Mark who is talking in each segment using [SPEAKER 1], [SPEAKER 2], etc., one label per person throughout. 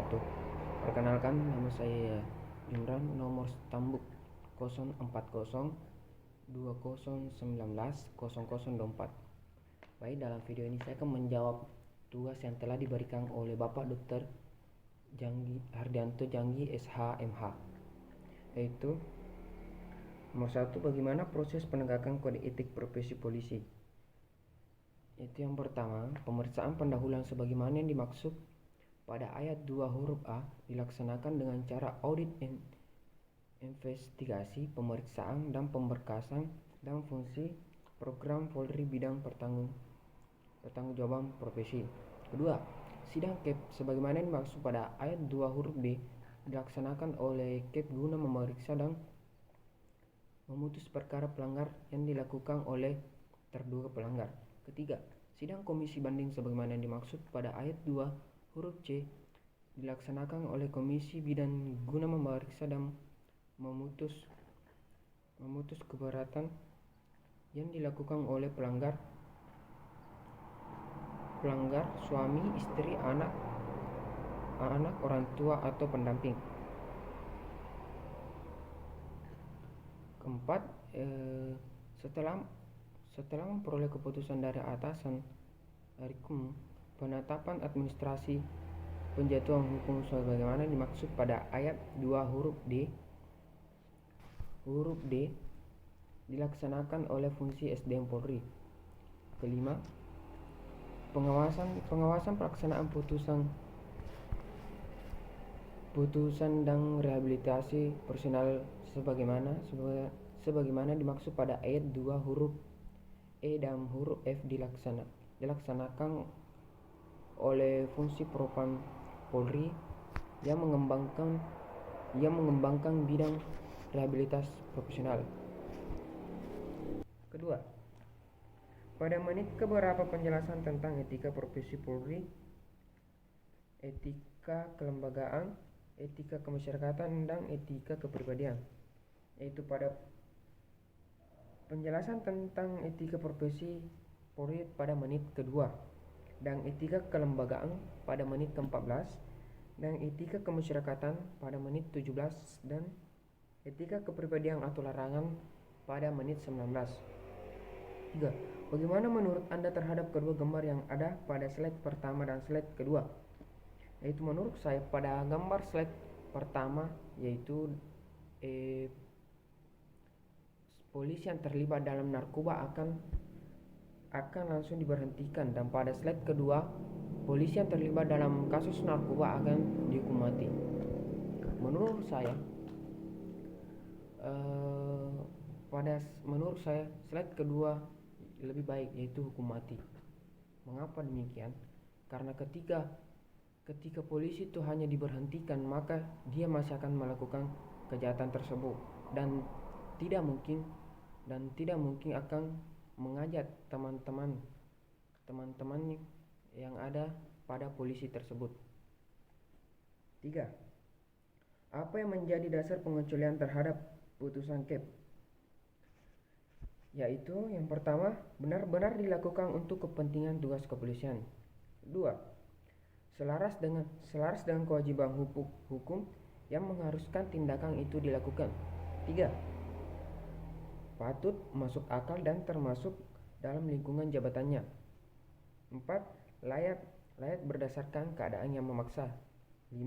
[SPEAKER 1] wabarakatuh. Perkenalkan, nama saya Imran, nomor stambuk 040 2019 0024. Baik, dalam video ini saya akan menjawab tugas yang telah diberikan oleh Bapak Dr. Hardianto Janggi SH.MH, yaitu nomor 1, bagaimana proses penegakan kode etik profesi polisi. Itu yang pertama, pemeriksaan pendahuluan sebagaimana yang dimaksud pada ayat 2 huruf A dilaksanakan dengan cara audit investigasi, pemeriksaan, dan pemberkasan dan fungsi program Polri bidang pertanggungjawaban profesi. Kedua, sidang KEP sebagaimana yang dimaksud pada ayat 2 huruf D dilaksanakan oleh KEP guna memeriksa dan memutus perkara pelanggar yang dilakukan oleh terduga pelanggar. Ketiga, sidang komisi banding sebagaimana yang dimaksud pada ayat 2 huruf C dilaksanakan oleh komisi bidang guna memeriksa dan memutus keberatan yang dilakukan oleh pelanggar, suami, istri, anak, orang tua atau pendamping. Keempat, setelah memperoleh keputusan dari atasan Rikum, penetapan administrasi penjatuhan hukum sebagaimana dimaksud pada ayat 2 huruf D dilaksanakan oleh fungsi SDM Polri. Kelima, pengawasan pelaksanaan putusan dan rehabilitasi personal sebagaimana dimaksud pada ayat 2 huruf E dan huruf F dilaksanakan oleh fungsi Propam Polri yang mengembangkan bidang rehabilitasi profesional. Kedua, pada menit keberapa penjelasan tentang etika profesi Polri, etika kelembagaan, etika kemasyarakatan, dan etika kepribadian, yaitu pada penjelasan tentang etika profesi Polri pada menit kedua, dan etika kelembagaan pada menit ke-14, dan etika kemasyarakatan pada menit 17, dan etika kepribadian atau larangan pada menit 19. 3. Bagaimana menurut Anda terhadap kedua gambar yang ada pada slide pertama dan slide kedua? Yaitu menurut saya pada gambar slide pertama, yaitu polisi yang terlibat dalam narkoba akan langsung diberhentikan, dan pada slide kedua polisi yang terlibat dalam kasus narkoba akan dihukum mati. Menurut saya slide kedua lebih baik, yaitu hukum mati. Mengapa demikian? Karena ketika polisi itu hanya diberhentikan, maka dia masih akan melakukan kejahatan tersebut dan tidak mungkin akan mengajak teman-teman yang ada pada polisi tersebut. 3. Apa yang menjadi dasar pengecualian terhadap putusan KEP? Yaitu yang pertama, benar-benar dilakukan untuk kepentingan tugas kepolisian. 2. Selaras dengan kewajiban hukum yang mengharuskan tindakan itu dilakukan. 3. Patut masuk akal dan termasuk dalam lingkungan jabatannya. 4. Layak berdasarkan keadaan yang memaksa. 5.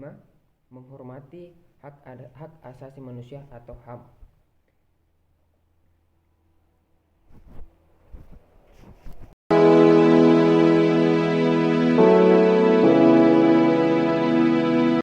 [SPEAKER 1] Menghormati hak asasi manusia atau HAM.